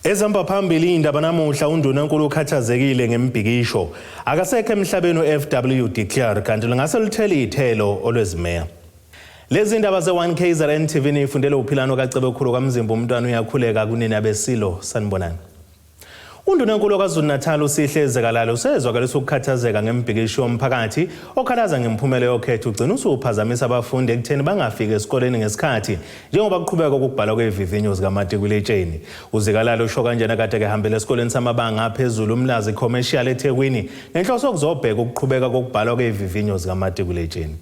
Ezihamba phambili indaba namuhla undunankulu ukhathazekile ngemibhikisho. Akasekho Emhlabeni u-FW Klerk kanti lingase lithele ithelo olwezimeya. Lezi ndaba ze-1KZNTV ifundele uphilano kaCebekhulu kaMzimba umntwana uyakhuleka kunina besilo sanibonani. Undunankulu KwaZulu-Natal uSihle Zekalalo usezwakalisa ukukhathazeka ngemibhikisho yomphakathi okhalaza ngemiphumela yokhetho ugcina usuphazamisa abafundi ekutheni bangafiki esikoleni ngesikhathi njengoba kuqhubeka ukubhalwa kwevivinyo zikamatikuletsheni. uZekalalo usho kanjena kade ehambele esikoleni samabanga aphezulu uMlazi Commercial eThekwini ngenhloso yokuzobheka ukuqhubeka kokubhalwa kwevivinyo zikamatikuletsheni.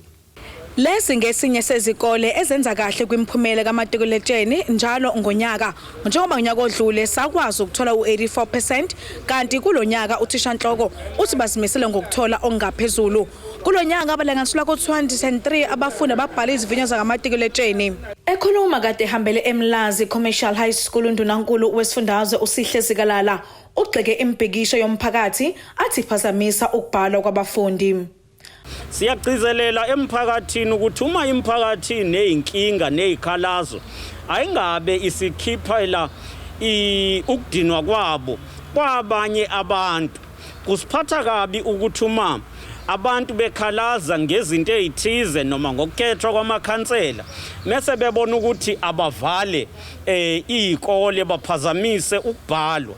Lesi ngesinye sezikole ezenza kahle kwimphumela kamatikuletsheni njalo ngonyaka njengoba unyaka odlule sakwazi ukuthola u84% kanti kulonyaka uthishanhloko uthi basimisele ngokuthola ongaphezulu. Kulonyaka abalenganiswa ku203 abafundi ababhala izivinyo zakamatikuletsheni. Ekhuluma kade ehambele eMlazi Commercial High School undunankulu wesifundazwe uSihle Zekalala ugxeke imibhikisho yomphakathi athi phazamisa ukubhalwa kwabafundi. Siyagcizelela emphakathini ukuthi uma imphakathi nezinkinga nezikhalazo ayingabe isikhiphela ukudinwa kwabo kwabanye abantu. Kusiphatha kabi ukuthi uma abantu bekhalaza ngezinto ezithize noma ngokukhethwa kwamakhansela mase bebona ukuthi abavale izikole baphazamise ukubhalwa.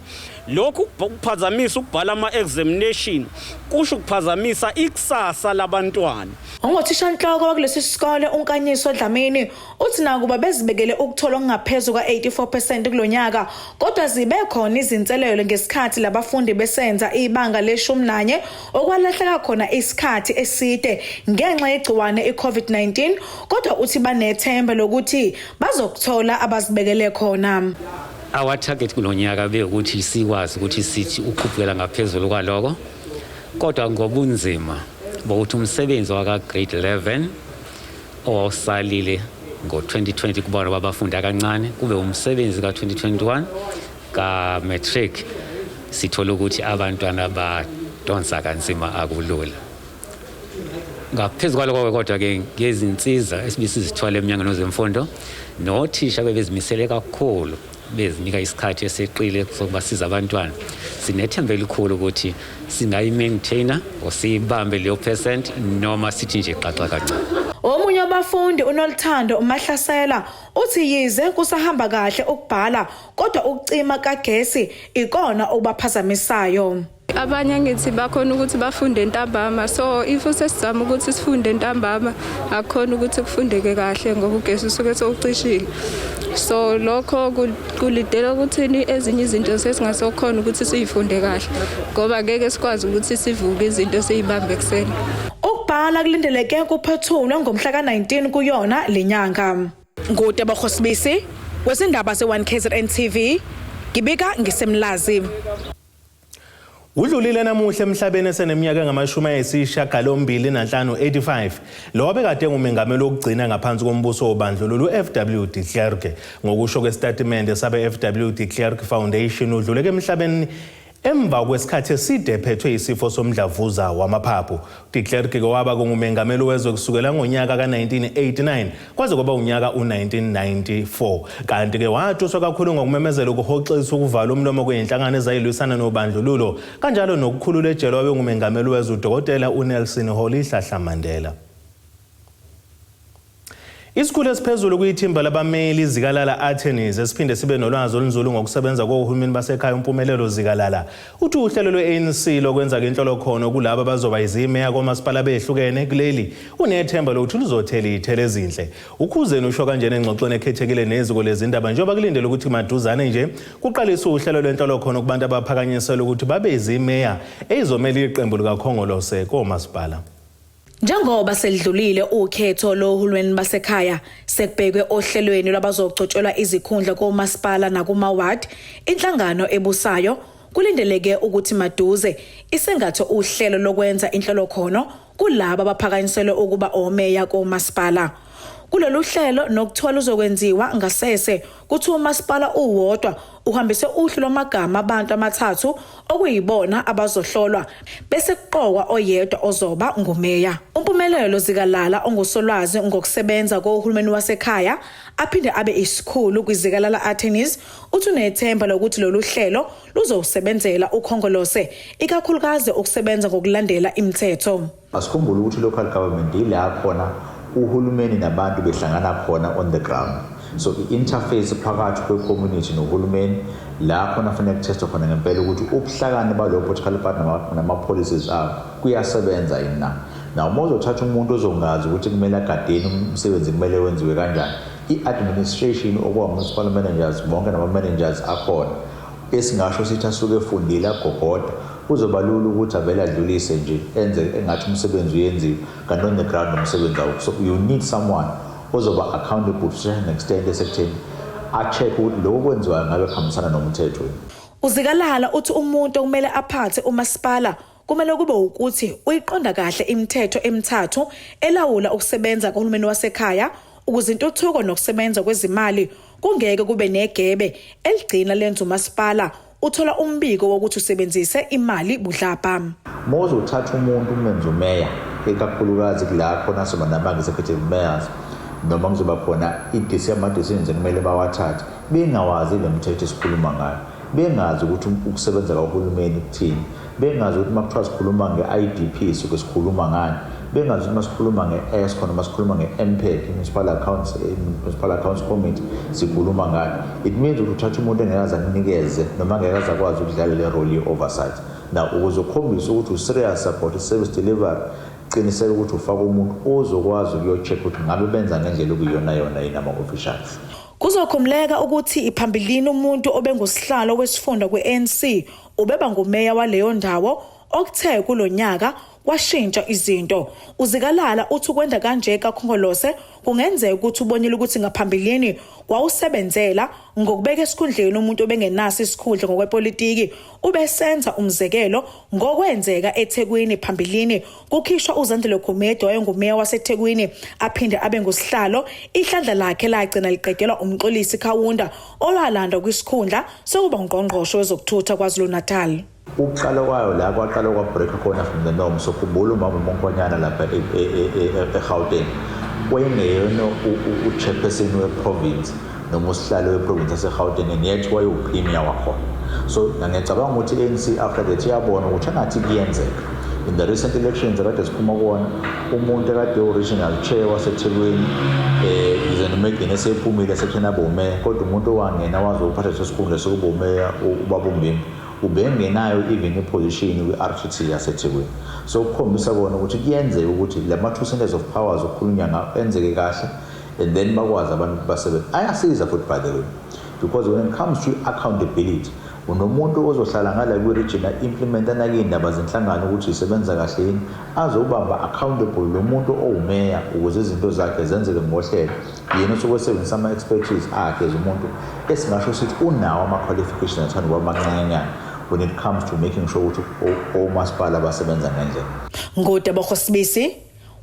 Lokhu kuphazamisa ukubhala ama-examination kusho ukuphazamisa ikusasa labantwana. Ngothishanhloko kulesi sikole uNkanyiso Dlamini uthi nakuba bezibekele ukuthola okungaphezulu ka84% kulonyaka kodwa zibe khona izinselelo ngesikhathi labafundi besenza ibanga le-11 okwalahleka khona isikhathi eside ngenxa yegciwane iCovid-19 kodwa uthi banethemba lokuthi bazokuthola abazibekele khona. Our target kulonyaka bekuthi sikwazi ukuthi sithi uqhubekela ngaphezulu kwaloko kodwa ngobunzima bokuthi umsebenzi waka grade 11 osalile ngo2020 kubona babafunda kancane kube umsebenzi ka2021 ka matric sithola ukuthi abantwana badonsa kanzima akulula. Ngaphezulu kwaloko kodwa ke ngezinsiza esibisizithola eminyangweni wezemfundo nothisha bebezimisele kakhulu bezinika isikhathi eseqile sokubasiza abantwana. Sinethemba elikhulu ukuthi singayimaintaina osibambe leyo percent noma sithi nje xaxa kancane. Omunye wabafundi uNoluthando uMahlasela uthi yize kusahamba kahle ukubhala kodwa ukucima kagesi ikona okubaphazamisayo. Abanye ngithi bakhona ukuthi bafunde entambama so if sesizama ukuthi sifunde entambama akukhona ukuthi kufundeke kahle ngoba ugesi usuke sewucishile. So lokho kulidela ukuthi ezinye izinto sesingasokhona ukuthi sizifunde kahle ngoba ngeke sikwazi ukuthi sivuke izinto sezibambe ekseni. Ukubhala kulindeleke kuphathulwa ngomhla ka19 kuyona lenyanga. Ngode bakhosibisi wezindaba ze1KZNTV ngibika ngisemlazi. Udlulile namuhla Emhlabeni eseneminyaka engama-85 85 lo wabekade ngumengameli wokugcina ngaphansi kombuso wobandlululo FW Klerk. Ngokusho kwesitatimende sabe FW Klerk Foundation udluleke Emhlabeni emva kwesikhathi eside ephethwe isifo somdlavuza wamaphaphu. Klerk waba ngumengameli wezwe kusukela ngonyaka ka1989 kwaze kwaba unyaka u1994 kanti ke wathuswa kakhulu ngokumemezela ukuhoxisa ukuvala umlomo kweinhlangano ezayilwisana nobandlululo kanjalo nokukhulula ejele wabe ngumengameli wezwe uDokotela uNelson Rolihlahla Mandela. Isikhulu esiphezulu kuyithimba labameli Zikalala Attorneys esiphinde sibe nolwazi olunzulu ngokusebenza kohulumeni basekhaya uMpumelelo Zikalala uthi uhlelo lwe-ANC lokwenza inhlolo khona kulabo abazoba izimeya komasipala behlukene kuleli unethemba lokuthi luzothela ithele ezinhle. uKhuzeni usho kanjena engxoxweni ekhethekile neziko lezindaba njengoba kulindele ukuthi maduzane nje kuqalisa uhlelo lwenhlolo khona kubantu abaphakanyisela ukuthi babe izimeya ezomela iqembu likaKhongolose komasipala. Njengoba selidlulile ukhetho lohulumeni basekhaya sekubhekwe ohlelweni lwabazogcotshelwa izikhundla komasipala nakumaward inhlangano ebusayo kulindeleke ukuthi maduze isengatho uhlelo lokwenza inhlolo khono kulabo abaphakanyiselwe ukuba omeya komasipala. Kulolu hlelo nokuthola uzokwenziwa ngasese kuthi umasipala uwodwa uhambise uhlu lwamagama abantu amathathu okuyibona abazohlolwa bese kuqokwa oyedwa ozoba ngumeya. Umpumelelo zikalala ongusolwazi ngokusebenza kohulumeni wasekhaya aphinde abe isikhulu kwizikalala attorneys uthi unethemba lokuthi lolu hlelo luzosebenzela ukhongolose ikakhulukazi ukusebenza ngokulandela imithetho. Asikhumbule ukuthi local government ila khona uhulumeni nabantu behlangana khona on the ground. So i-interface phakathi kwe-community nohulumeni la khona fanele kutestwe khona ngempela ukuthi ubuhlakani balo political party nama-policies abo kuyasebenza yini na. Now uma uzothatha umuntu ozongazi ukuthi kumele agadeni umsebenzi kumele wenziwe kanjani, i-administration okwa-municipal managers bonke nama-managers akhona esingasho sithi asuke efundile agogoda uzoba lula ukuthi avele adlulise nje enze engathi umsebenzi uyenziwe kanti on the ground umsebenzi awukho. So you need someone ozoba accountable to an extent esekutheni a-check ukuthi lokho kwenziwayo ngabe kuhambisana nomthetho. Uzikalala uthi umuntu okumele aphathe umasipala kumele kube ukuthi uyiqonda kahle imithetho emithathu elawula ukusebenza kohulumeni wasekhaya ukuze intuthuko nokusebenza kwezimali kungeke kube negebe eligcina lenza umasipala uthola umbiko wokuthi usebenzise imali budlabha. Mozo uthatha umuntu umenza umeya ekakhulukazi la khona soba namanga executive mayors noma kuzoba khona ama-decisions ekumele bawathathe bengawazi le mthetho esikhuluma ngayo, bengazi ukuthi ukusebenza kahulumeni kuthini, bengazi ukuthi makuthiwa sikhuluma nge-IDP suke sikhuluma ngani, bengazi ukuthi masikhuluma nge-ESCO noma sikhuluma nge-MPEC, Municipal Accounts Committee, sikhuluma ngani. It means ukuthi uthatha umuntu engekazi akunikeze noma engekazi akwazi ukudlala le role ye-oversight. Now ukuzokhombisa ukuthi u-serious support service delivery, qiniseka ukuthi ufaka umuntu ozokwazi ukuyo-check ukuthi ngabe benza ngendlela okuyiyona yini ama-officials. Kuzokhumleka ukuthi iphambilini umuntu obengusihlalo wesifunda kwe-ANC ubeba ngumeya waleyo ndawo okuthe kulonyaka kwashintsha izinto. Uzikalala uthi kwenda kanje kakhongolose kungenzeka ukuthi ubonile ukuthi ngaphambilini kwawusebenzela ngokubeka esikhundleni umuntu obengenaso isikhundla ngokwepolitiki ubesenza umzekelo ngokwenzeka eThekwini phambilini kukhishwa uZandile Khumede oyengumeya waseThekwini aphinde abe ngusihlalo ihlandla lakhe lagcina liqedelwa umxolisi Khawunda olwalanda kwisikhundla sokuba ngqongqoshe wezokuthutha kwaZulu-Natal. Ukuqala kwayo la kwaqala kwabreak khona from the norm. So khumbula umama uMonkonyana lapha eGauteng wayengeyona u-chairperson we-province noma usihlalo we-province yaseGauteng and yet wayewu-premier wakhona. So ngiyacabanga ukuthi ANC after that iyabona ukuthi engathi kuyenzeka. In the recent elections akade siphuma kuwona umuntu ekade u-regional chair waseThekwini izenomegcine esephumile sekuthena bomeya kodwa umuntu owangena wazophatha leso sikhundla sokuba umeya ubaba uMbimbi ubengenayo even iposition kwi-RTT yaseThekwini. So ukukhombisa kona ukuthi kuyenzeka ukuthi lama-2 centers of powers okukhulunywa ngawo enzeke kahle and then bakwazi abantu basebenza. Ayasiza futhi by the way because when it comes to accountability unomuntu ozohlala ngala kwi-region implement anakindaba zenhlangano ukuthi isebenza kahle yini azobamba accountable lo muntu owumeya ukuze izinto zakhe zenzeke ngohlelo yena usukwesebenzisa ama-expertise akhe umuntu esingasho sithi unawo ama-qualifications athanda ukuba mancanenyana when it comes to making sure ukuthi omasipala basebenza ngendlela. Ngodaba Sibisi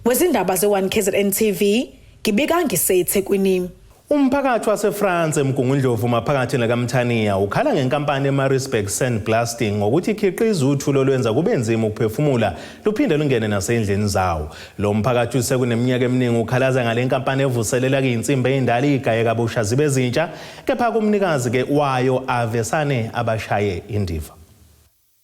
wezindaba ze-1KZN TV ngibika ngiseThekwini. Umphakathi waseFrance eMgungundlovu maphakathi nakaMthaniya ukhala ngenkampani eMaritzburg Sandblasting ngokuthi ikhiqiza uthulo lwenza kube nzima ukuphefumula luphinde lungene nasendlini zawo. Lo mphakathi usekuneminyaka eminingi ukhalaza ngale nkampani evuselela insimbi endala igaye kabusha zibe zintsha kepha kumnikazi ke wayo avesane abashaye indiva.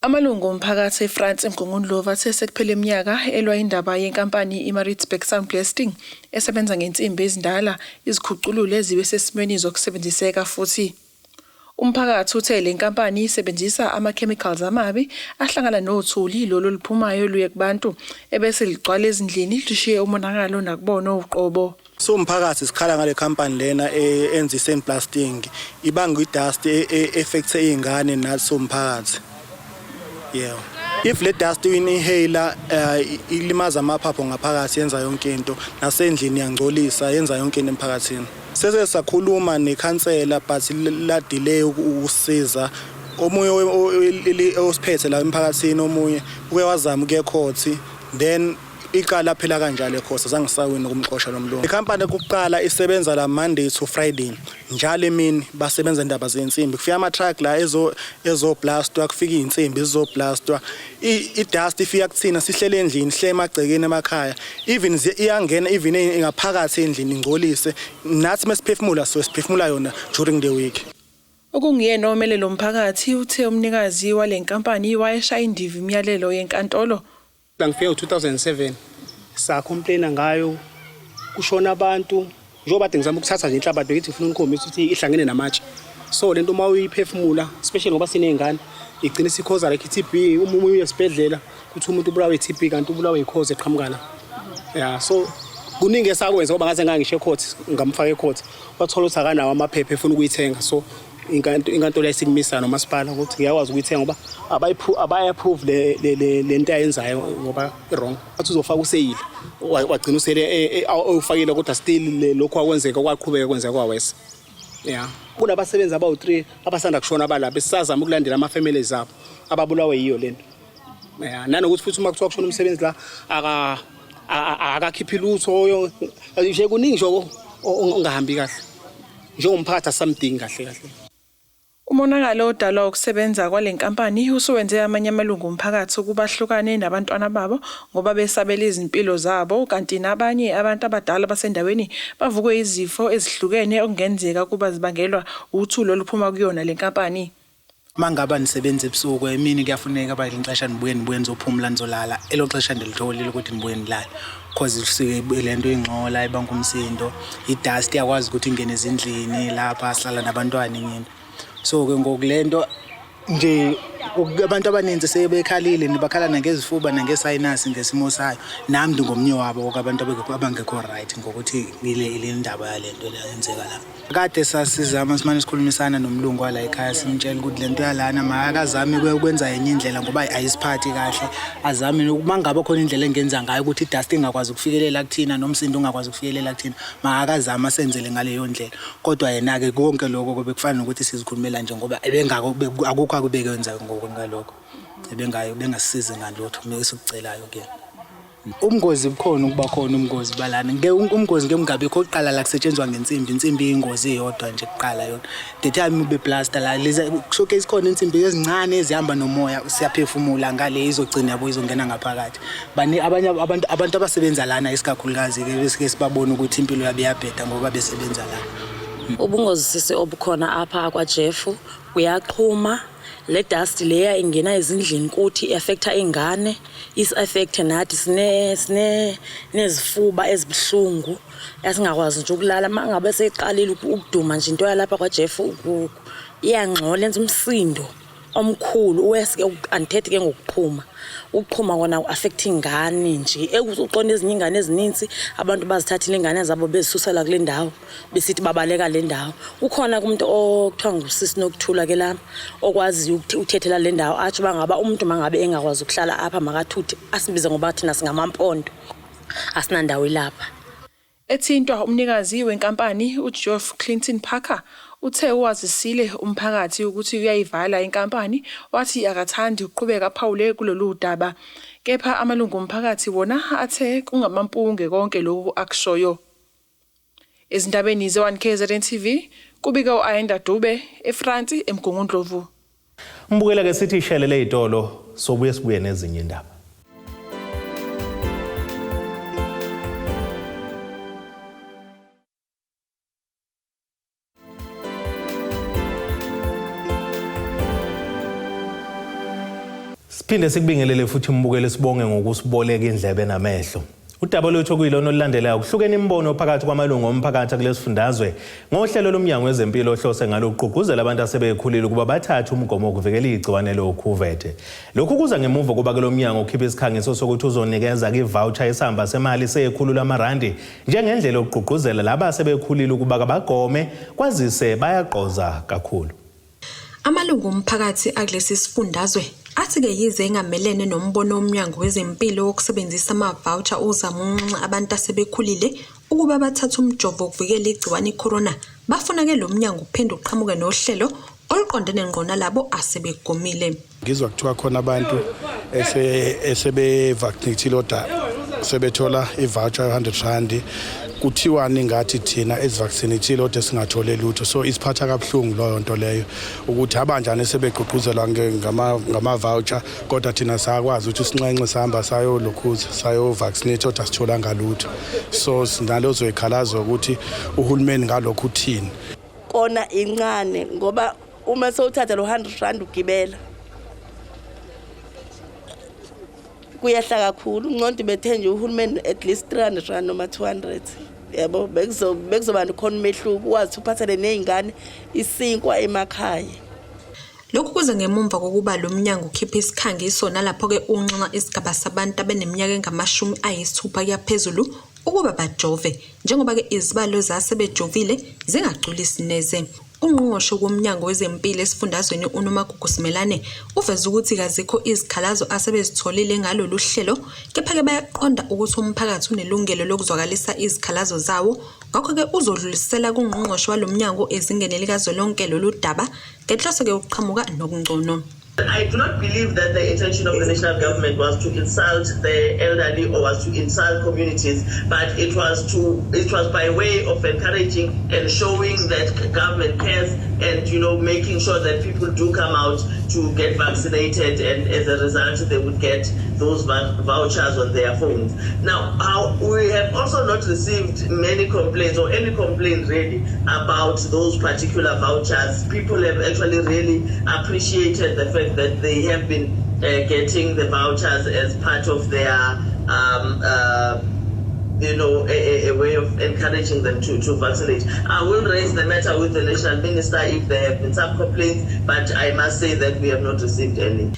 Amalungu omphakathi eFrance eMgungundlovu athe sekuphela iminyaka elwa indaba yenkampani iMaritzburg Sandblasting esebenza ngensimbi ezindala izikhuculule ezibe sesimweni zokusebenziseka futhi umphakathi uthe le nkampani isebenzisa ama-chemicals amabi ahlangana nothuli lolo luphumayo luye kubantu ebese ligcwala ezindlini lishiye umonakalo nakubona uqobo. So umphakathi sikhala ngale company lena enza i-sandblasting ibanga i-dust effects eingane naso umphakathi. Yeah. If le dust inhaler ilimaza amaphapho ngaphakathi yenza yonke into nasendlini yangcolisa yenza yonke into emphakathini. Sese sakhuluma nekhansela but la delay ukusiza omunye osiphethe la emphakathini omunye uke wazama ke court then iqala phela kanjalo ekhosa zangisawini ukumqosha nomlungu. Ikhampani yokuqala isebenza la Monday to Friday. Njalo emini basebenza indaba zensimbi. Kufika ama truck la ezoblastwa, kufika insimbi ezoblastwa. I-dust ifika kuthina sihlele endlini, sihle emagcekeni emakhaya. Even iyangena even ngaphakathi endlini ingcolise. Nathi mesiphefumula siphefumula yona during the week. Okungiyena omelele lomphakathi uthe umnikazi wale nkampani wayeshaya indiva imiyalelo yenkantolo. Ngifike ngo2007 sa complaina ngayo kushona abantu njengoba ade ngizama ukuthatha nje inhlabathi bekithi ngifuna ukukhombisa ukuthi ihlangene namatshe. So lento uma uyiphefumula especially ngoba sinezingane igcina sikhoza like TB uma uye esibhedlela kuthi umuntu ubulawe TB kanti ubulawe ikhoze eqhamukana. Yeah, so kuningi esakwenza ngoba ngaze ngangisho court ngamfaka ecourt wathola ukuthi akanawo amaphepha efuna ukuyithenga. So inkantolo yayisikumisa nomasipala ukuthi ngiyakwazi ukuyithenga ngoba abayi-approve le nto ayenzayo ngoba wrong. Athi uzofaka useyile wagcina usele ufakile kodwa still lokho akwenzeka kwaqhubeka kwenzeka kwawese. Yeah, kunabasebenzi abawu3 abasanda kushona abalapha sisazama ukulandela ama-family zabo ababulawe yiyo lento. Yeah, nanokuthi futhi uma kuthiwa kushona umsebenzi la akakhiphi lutho nje kuningi nje ongahambi kahle njengomphakathi asamdingi kahle. Umonakalo odalwa ukusebenza kwale nkampani usuwenze amanye amalungu omphakathi ukuba hlukane nabantwana babo ngoba besabela izimpilo zabo kanti nabanye abantu abadala basendaweni bavukwe izifo ezihlukene okungenzeka kuba zibangelwa uthulo oluphuma kuyona le nkampani. Mangaba nisebenza ebusuku emini kuyafuneka ba lixesha nibuye nizophumula nizolala eloxesha ndilitholile ukuthi nibuye nilala because usike lento ingcola ibanga umsindo idust yakwazi ukuthi ingene ezindlini lapha sihlala nabantwana ngini. So ke ngokulento nje abantu abaninzi sebekhalile nibakhala nangezifuba nangesayinasi ngesimo sayo nami ndingomnye wabo abantu abangekho right ngokuthi ile ndaba yalento leyenzeka la. Kade sasizama simane sikhulumisana nomlungu wala ekhaya simtshela ukuthi lento yalana makazami ukwenza enye indlela ngoba ayisiphathi kahle azami mangabe khona indlela engenza ngayo ukuthi idust ingakwazi ukufikelela kuthina nomsindo ungakwazi ukufikelela kuthina makazama senzele ngaleyo ndlela. Kodwa yena ke konke lokho bekufana ukuthi sizikhulumela nje ngoba akukho akubekwenza ngalokho bengasisizi ngalotho mesikucelayo ke. Umngozi bukhona ukuba khona umngozi balana umngozi ngemgabe khoqala la kusetshenzwa insimbi ingozi eyodwa nje kuqala yona the time ube blaster la leza showcase khona insimbi ezincane ezihamba nomoya siyaphefumula ngale izogcina yabo izongena ngaphakathi bani abanye abantu abasebenza lana isikakhulukazi ke besike sibabona ukuthi impilo yabo iyabheda ngoba besebenza lana. Ubungozi sise obukhona apha kwa Jeff uyaqhuma le dust leya ingena ezindlini kuthi affecta ingane is affect nathi sine nezifuba ezibhlungu asingakwazi nje ukulala mangabe seqalile ukuduma nje into yalapha kwa Jeff iyangcola lenza umsindo omkhulu uwesike andithethi ke ukuqhuma kona affect ingane nje ekuqonda ezinye ingane ezininzi abantu bazithathile ingane zabo bezisusela kule ndawo besithi babaleka le ndawo. Ukhona umuntu okuthiwa ngusisi nokuthula ke la okwazi ukuthethela le ndawo athi bangaba umuntu mangabe engakwazi ukuhlala apha makathuthi asibize ngoba thina singamampondo asinandawo lapha. Ethintwa umnikazi wenkampani uJoff Clinton Parker uthe wazisile umphakathi ukuthi uyayivala inkampani wathi akathandi ukuqhubeka phawule kulolu daba kepha amalungu omphakathi wona athe kungamampunge konke lokhu akushoyo. Ezindabeni ze-1KZNTV kubika uAyenda Dube eFrance eMgungundlovu. Mbukela ke sithi ishelele izitolo sobuye sibuye nezinye indaba. Siphinde sikubingelele futhi mbukele sibonge ngokusiboleka indlebe namehlo. Udaba lwethu kuyilona olulandelayo kuhlukene imbono phakathi kwamalungu omphakathi kulesifundazwe ngohlelo lomnyango wezempilo ohlose ngalogqugquzela abantu asebekhulile ukuba bathathe umgomo wokuvikela igciwane le-COVID. Lokhu kuza ngemuva kuba ke lo mnyango ukhipha isikhangiso sokuthi uzonikeza i-voucher esihamba semali sekhulu lamarandi njengendlela yokugqugquzela laba asebekhulile ukuba bagome kwazise bayaqoza kakhulu. Amalungu omphakathi akulesi sifundazwe athi ke yize engamelene nombono womnyango wezempilo wokusebenzisa ama-voucher uzamunca abantu asebekhulile ukuba bathathe umjovo wokuvikela igciwane i-corona bafuna ke lo mnyango uphendula uqhamuke nohlelo oluqondene ngqona labo asebegomile. Ngizwa kuthiwa khona abantu esebe-vaccinatile sebethola i-voucher 100 rand kuthiwa ningathi thina ezivaccinatile ode singathole lutho. So isiphatha kabuhlungu leyo nto leyo ukuthi abanjani sebegqugquzelwa ngama-voucher kodwa thina sakwazi ukuthi sinxenxe sihamba sayolokhuza sayo-vaccinate ode sithola ngalutho. So sinalozo ikhalazo ukuthi uhulumeni ngalokhu uthini. Kona incane ngoba uma sewuthatha lo 100 rand ugibela kuyahla kakhulu. Ngconto bethe nje uhulumeni at least 300 rand noma 200. Yabo bekuzoba khona umehluko wazi uphathele nezingane isinkwa emakhaya. Lokhu kuze ngemumva kokuba lo mnyango ukhipha isikhangiso nalapho ke unxenxa isigaba sabantu abaneminyaka engama-60 kuyaphezulu ukuba bajove njengoba ke izibalo zasebejovile zingagculisi neze. Ungqongqoshe womnyango wezempilo esifundazweni uNomagugu Simelane uveza ukuthi kazikho izikhalazo asebezitholile ngalolu hlelo, kepha-ke bayaqonda ukuthi umphakathi unelungelo lokuzwakalisa izikhalazo zawo. Ngakho-ke uzodlulisela kungqongqoshe walo mnyango ezingeni likazwelonke lolu daba ngenhloso-ke ukuqhamuka nokungcono. I do not believe that the intention of the national government was to insult the elderly or was to insult communities, but it was by way of encouraging and showing that government cares and making sure that people do come out to get vaccinated, and as a result they would get those vouchers on their phones. Now, we have also not received many complaints or any complaint really about those particular vouchers. People have actually really appreciated the fact that they have been getting the vouchers as part of their a way of encouraging them to vaccinate. I will raise the matter with the national minister if there have been some complaints, but I must say that we have not received any.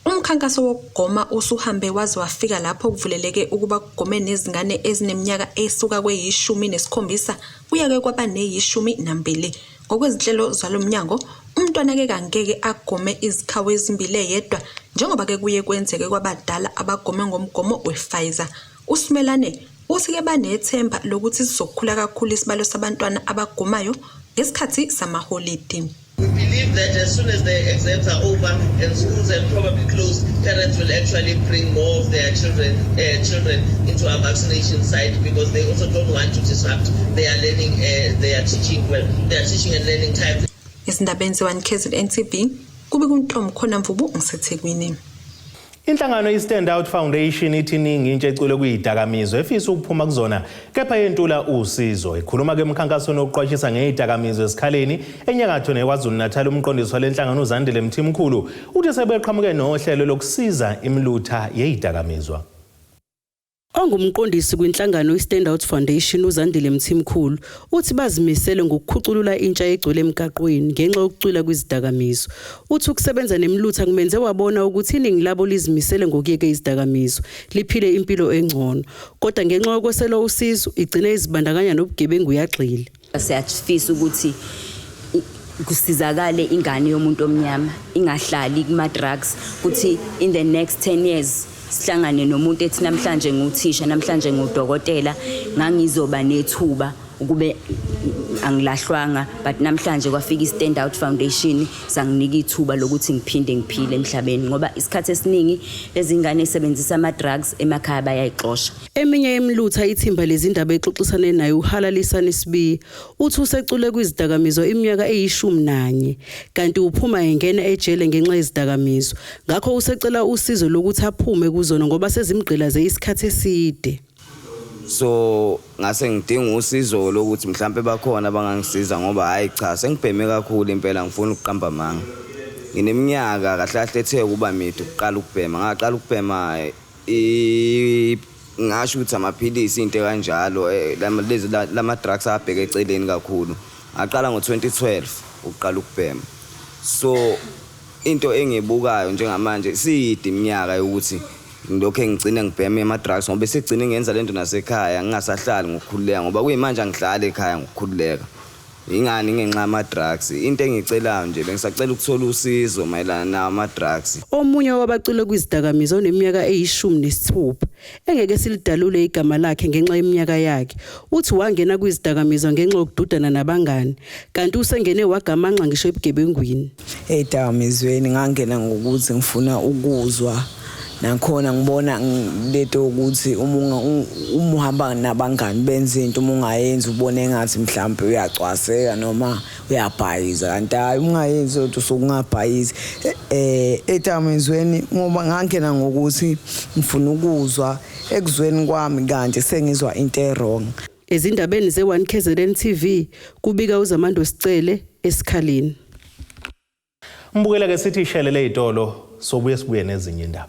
Umkhankaso wokugoma usuhambe waze wafika lapho kuvuleleke ukuba kugome nezingane ezineminyaka esuka kwe-17 kuya kwaba ne-12. Ngokwezinhlelo zalo mnyango, umntwana-ke kangeke agome izikhawu ezimbili yedwa njengoba-ke kuye kwenzeke kwabadala abagome ngomgomo we-Pfizer. uSimelane uthi-ke banethemba lokuthi sizokhula kakhulu isibalo sabantwana abagomayo ngesikhathi samaholidi. We believe that as soon as the exams are over and schools have probably closed, parents will actually bring more of their children into our vaccination site, because they also don't want to disrupt their learning, their teaching and learning time. Izindabeni ze-1KZNTV kube kuNtombi khona Mvubu ngiseThekwini. Inhlangano i-Stand Out Foundation ithi iningi intsha ecule kuyidakamizwa efisa ukuphuma kuzona kepha yentula usizo. Ikhuluma ke emkhankasweni wokuqwashisa ngeyidakamizwa esikhaleni enyakatho neKwaZulu Natal. Umqondisi wale nhlangano uZandile Mthimkhulu uthi sebeqhamuke nohlelo lokusiza imilutha yeyidakamizwa. Ongumqondisi kwinhlangano i-Stand Out Foundation uZandile Mthimkhulu uthi bazimisele ngokukhuculula intsha egcwele emgaqweni ngenxa yokucula kwizidakamizwa. Uthi ukusebenza nemilutha kumenze wabona ukuthi iningi labo lizimisele ngokuyeka izidakamizwa liphile impilo engcono, kodwa ngenxa yokwesela usizo igcine izibandakanya nobugebengu yagxile. Siyafisa ukuthi kusizakale ingane yomuntu omnyama ingahlali kuma drugs, ukuthi in the next 10 years sihlangane nomuntu ethi namhlanje nguthisha, namhlanje ngudokotela, ngangizoba nethuba ukube angilahlwanga, but namhlanje kwafika i-Stand Out Foundation sanginika ithuba lokuthi ngiphinde ngiphile emhlabeni, ngoba isikhathi esiningi lezi ngane esebenzisa ama drugs emakhaya bayayixosha. Eminye yemilutha ithimba lezindaba exoxisane nayo uHalalisani Sibi uthi usecule kwizidakamizwa iminyaka eyi-11 kanti uphuma engena ejele ngenxa yezidakamizwa. Ngakho usecela usizo lokuthi aphume kuzona ngoba sezimgqilaze isikhathi eside. So ngase ngidinga usizo lokuthi mhlambe bakhona abangangisiza ngoba hayi cha sengibheme kakhulu impela, ngifuna ukuqamba amanga. Ngineminyaka kahle kahle ethe kuba mide ukuqala ukubhema. Ngaqala ukubhema ngasho ukuthi amaphilisi into kanjalo lezi lama drugs abheke eceleni kakhulu. Ngaqala ngo-2012 ukuqala ukubhema. So into engibukayo njengamanje siyide iminyaka yokuthi ngilokho ngigcina ngibhema ama drugs ngoba segcina ngenza lento nasekhaya ngingasahlali ngokukhululeka ngoba kuyimanje angihlali ekhaya ngokukhululeka. Ingani ngenxa ama drugs. Into engicelayo nje bengisacela ukuthola usizo mayelana nama drugs. Omunye wabacule kwizidakamizwa oneminyaka eyi-16 engeke silidalule igama lakhe ngenxa yeminyaka yakhe. Uthi wangena kwizidakamizwa ngenxa yokududana nabangani kanti usengene wagamanxa ngisho ebugebengwini. Eyidakamizweni ngangena ngokuthi ngifuna ukuzwa nakhona ngibona leto ukuthi uma uhamba nabangani benza into uma ungayenzi ubone engathi mhlawumbe uyacwaseka noma uyabhayiza kanti hayi ungayenzi ukuthi usukungabhayizi etamezweni ngoba ngangena ngokuthi ngifuna ukuzwa ekuzweni kwami kanti sengizwa into wrong. Ezindabeni ze1KZN TV kubika uZamando Sicele esikhaleni. Mbukela ke sithi ishelele izitolo sobuye sibuye nezinye indaba.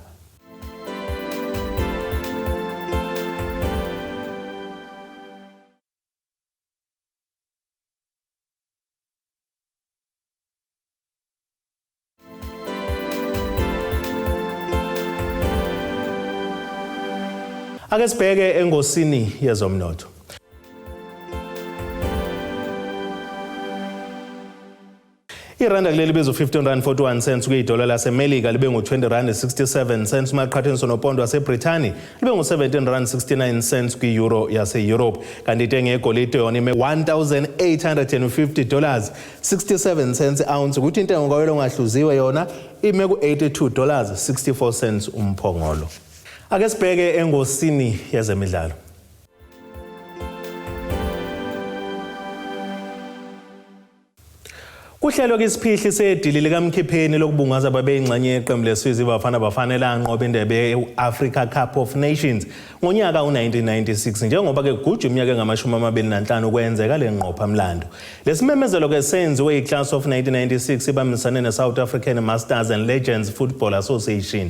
Ake sibheke engosini yezomnotho. Iranda kuleli libiza R15.41 kuyidola laseMelika libe ngu$20.67 maqhathaniswa nopondo waseBrithani libe ngu$17.69 kwi-euro yase-Europe kanti intengo yegolide yona ime $1,850.67 ounce ukuthi intengo kawelo ngahluziwe yona ime ku$82.64 umphongolo. Ake sibheke engosini yezemidlalo. Kuhlelo kwisiphihli sedili likaMkhipheni lokubungaza ababeyingxenye yeqembu lesizwe iBafana Bafana elanqoba indebe ye-Africa Cup of Nations ngonyaka u1996 njengoba ke kugujwa iminyaka engama-25 ukwenzeka le nqopha mlando. Lesimemezelo ke senziwe iClass of 1996 ibambisane neSouth African Masters and Legends Football Association.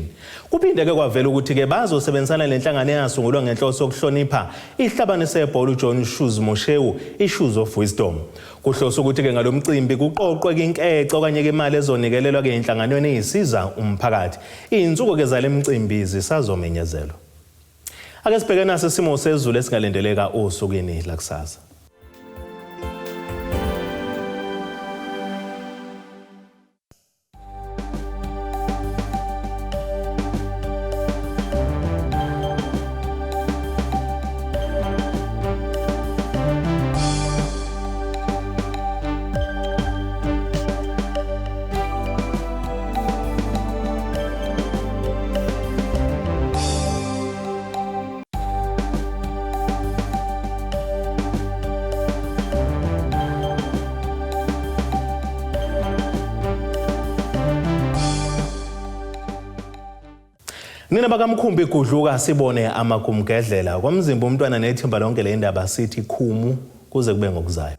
Kuphinde ke kwavela ukuthi ke bazosebenzisana lenhlangano eyasungulwa ngenhloso yokuhlonipha ihlabane sebhola uJohn Shoes Moshewu iShoes of Wisdom. Kuhloswa ukuthi ke ngalomcimbi kuqoqwe inkece okanye ke imali ezonikelelwa ke inhlanganweni ezisiza umphakathi. Izinsuku ke zale mcimbi zisazomenyezelwa. Ake sibheke naso isimo sezulu esingalendeleka osukwini lakusasa. Nina bakamkhumbi igudluka sibone amagumgedlela kwamzimba umntwana nethimba lonke le ndaba sithi khumu kuze kube ngokuzayo.